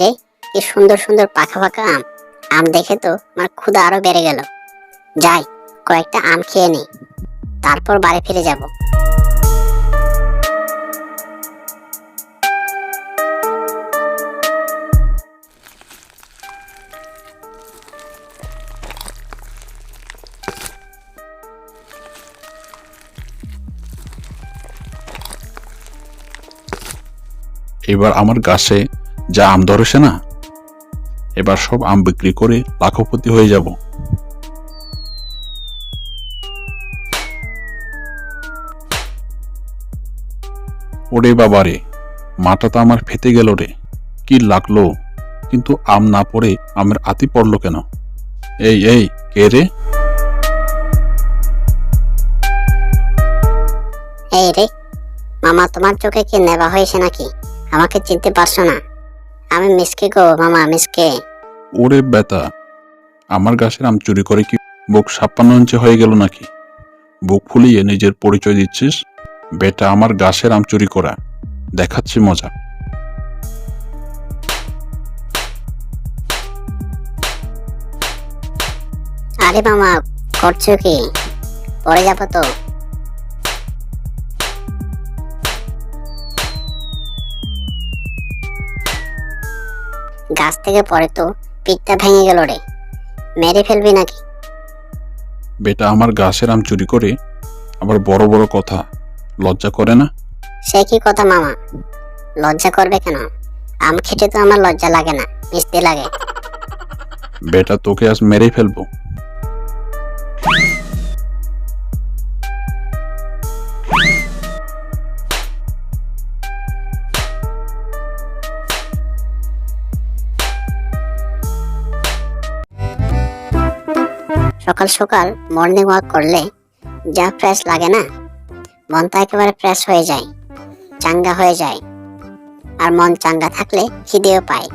রে, কি সুন্দর সুন্দর পাকা পাকা আম। আম দেখে তো আমার ক্ষুধা আরো বেড়ে গেল। যাই, কয়েকটা আম খেয়ে নেই, তারপর বাড়ি ফিরে যাব। এবার আমার গাছে যা আম ধরেছে না, এবার সব আম বিক্রি করে লাখপতি হয়ে যাব। ওরে বাবারে, মাথা তো আমার ফেটে গেল রে। কি লাগলো, কিন্তু আম না পড়ে আমের আতি পড়লো কেন? এই এই, কে রে? এই রে মামা, তোমার চোখে কি নেবা হয়েছে নাকি? আমাকে চিনতে পারছো না? আমি মিসকে গো মামা, মিসকে। ওরে বেটা, আমার গাছের আম চুরি করে কি বুক 56 ইঞ্চি হয়ে গেল নাকি? বুক ফুলিয়ে নিজের পরিচয় দিচ্ছিস? বেটা, আমার গাছের আম চুরি করা, দেখাচ্ছি মজা। আরে মামা, করছো কি? পড়ে যাবো তো। গাছ থেকে পড়ে তো পিঠটা ভেঙে গেল রে। মেরে ফেলবি নাকি? বেটা, আমার গাছের আম চুরি করে আবার বড় বড় কথা, লজ্জা করে না? সে কি কথা মামা, লজ্জা করবে কেন? আম খেতে তো আমার লজ্জা লাগে না, মিষ্টি লাগে। বেটা, তোকে আজ মেরেই ফেলবো। সকাল সকাল মর্নিং ওয়াক করলে যা ফ্রেশ লাগে না, মনটা একেবারে ফ্রেশ হয়ে যায়, চাঙ্গা হয়ে যায়। আর মন চাঙ্গা থাকলে খিদেও পায়।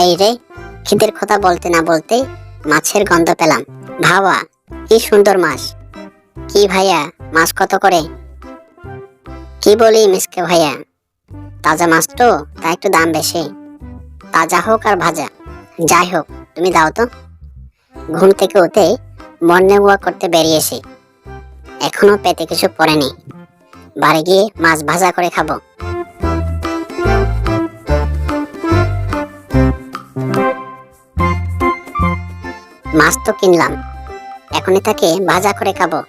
এই রে, খিদের কথা বলতে না বলতে মাছের গন্ধ পেলাম। ভাবা, কি সুন্দর মাছ। কি ভাইয়া, মাছ কত করে? কি বলি মিসকে ভাইয়া, তাজা মাছ তো, তা একটু দাম বেশি। তাজা হোক আর ভাজা, যাই হোক তুমি দাও তো। ঘুম থেকে উঠে মর্নিং ওয়াক করতে বেরিয়েছি, এখনো পেটে কিছু পড়েনি। বাড়ি গিয়ে মাছ ভাজা করে খাবো। মাছ তো কিনলাম, এখনই তাকে ভাজা করে খাবো।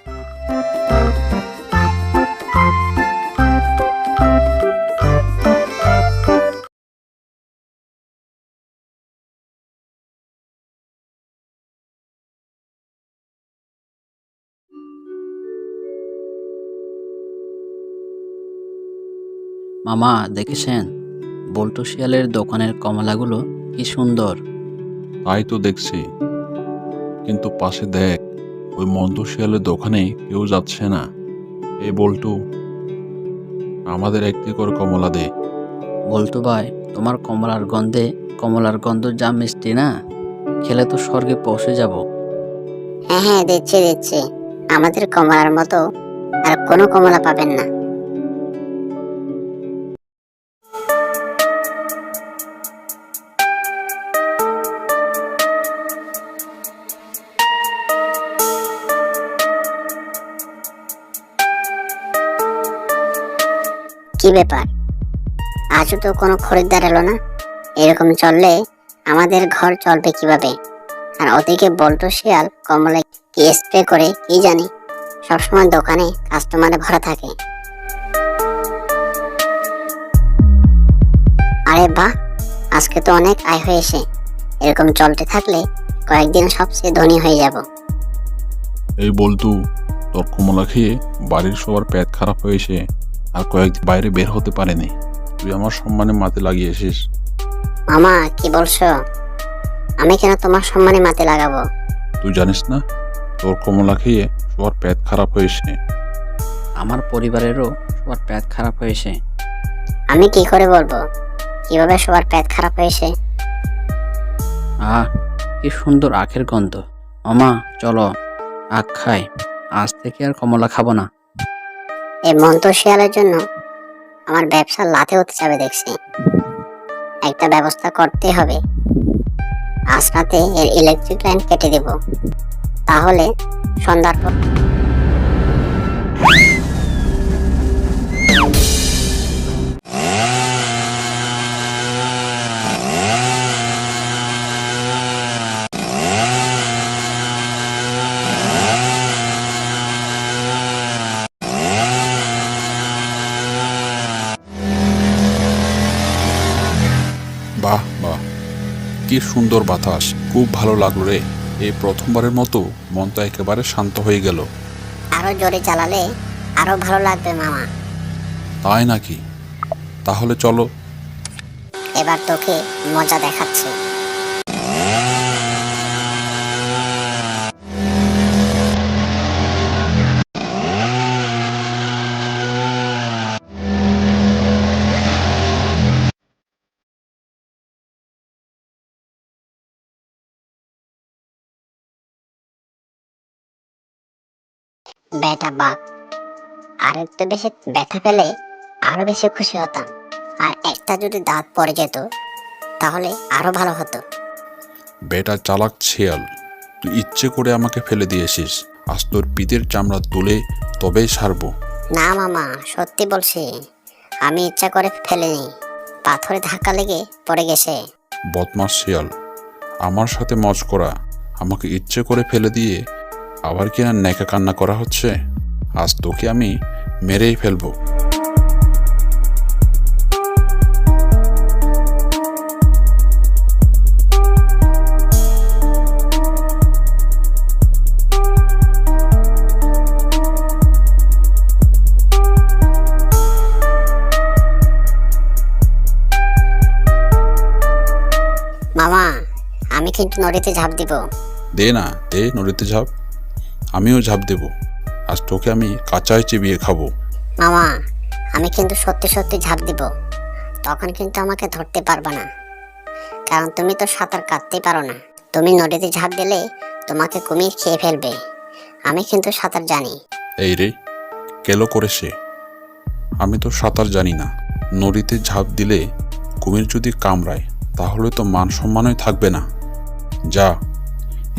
মামা দেখেছেন, বল্টু শিয়ালের দোকানের কমলাগুলো কি সুন্দর। তাই তো দেখছি, কিন্তু পাশে দেখ, ওই মন্টু শিয়ালের দোকানে কেউ যাচ্ছে না। এই বল্টু, আমাদের একটি করে কমলা দে। বল্টু ভাই, তোমার কমলার গন্ধ যা মিষ্টি না, খেলে তো স্বর্গে পৌঁছে যাব। হ্যাঁ হ্যাঁ, দিচ্ছি দিচ্ছি। আমাদের কমলার মতো আর কোনো কমলা পাবেন না। কি ব্যাপার, আজও তো কোনো খরিদ্দার এলো না? এরকম চললে আমাদের ঘর চলবে কিভাবে? আর ওদিকে বল্টু শিয়াল কমলা কি স্প্রে করে কি জানি, সবসময় দোকানে কাস্টমারে ভরা থাকে। আরে বাহ, আজকে তো অনেক আয় হয়েছে। এরকম চলতে থাকলে কয়েকদিন সবচেয়ে ধনী হয়ে যাব। এই বল্টু, তোর কমলা খেয়ে বাড়ির সবার পেট খারাপ হয়েছে, আর কয়েকদিন বাইরে বের হতে পারেনি। তুই আমার সম্মানে মাথে লাগিয়েছিস। মামা, কি বলছো? আমি কেন তোমার সম্মানে মাথে লাগাবো? তুই জানিস না, তোর কমলা খেয়ে সবার পেট খারাপ হয়েছে। আমার পরিবারেরও সবার পেট খারাপ হয়েছে। আমি কি করে বলবো কিভাবে সবার পেট খারাপ হয়েছে? আহ, কি সুন্দর আখের গন্ধ। মামা চলো, খাই, আজ থেকে আর কমলা খাবো না। এই মন্ত্র শিয়ালের জন্য আমার ব্যবসা লাথে হতে যাবে দেখছি। একটা ব্যবস্থা করতে হবে। আজ রাতে এর ইলেকট্রিক লাইন কেটে দেব, তাহলে সন্ধ্যার পর বাহ বাহ, কি সুন্দর বাতাস, খুব ভালো লাগলো রে। এই প্রথমবারের মতো মনটা একেবারে শান্ত হয়ে গেল। আরো জোরে চালালে আরো ভালো লাগবে মামা। তাই নাকি? তাহলে চলো। এবার তোকে মজা দেখাচ্ছি। বেটা বাঘ, আর একটু বেশি ব্যথা পেলে আরো বেশি খুশি হতাম। আর একটা যদি দাঁত পড়ে যেত তাহলে আরো ভালো হতো। বেটা চালাক শেয়াল, তুই ইচ্ছে করে আমাকে ফেলে দিয়েছিস। আজ তোর পিঠের চামড়া তুলে তবেই সারবো। না মামা, সত্যি বলছি, আমি ইচ্ছা করে ফেলিনি, পাথরে ধাক্কা লেগে পড়ে গেছে। বদমাস শিয়াল, আমার সাথে মজ করা, আমাকে ইচ্ছে করে ফেলে দিয়ে আবার কি না নেকা কান্না করা হচ্ছে। আজ তোকে আমি মেরেই ফেলবো। মামা, আমি কিন্তু নদীতে ঝাঁপ দিব। দে না, দে নদীতে ঝাঁপ। আমিও ঝাঁপ দেব। আজ তোকে আমি কাঁচায় চিবিয়ে খাবো। মামা, আমি কিন্তু সত্যি সত্যি ঝাঁপ দিব। তখন কিন্তু আমাকে ধরতে পারবে না, কারণ তুমি তো সাঁতার কাটতেই পারো না। তুমি নদীতে ঝাঁপ দিলে তোমাকে কুমির খেয়ে ফেলবে। আমি কিন্তু সাঁতার জানি। এই রে, কেলো করে সে। আমি তো সাঁতার জানি না। নদীতে ঝাঁপ দিলে কুমির যদি কামড়ায় তাহলে তো মান সম্মানই থাকবে না। যা,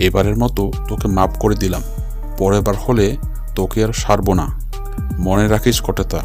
এবারের মতো তোকে মাফ করে দিলাম। পরের বার হলে তোকে আর সারবো না। মনে রাখিস কটেতা।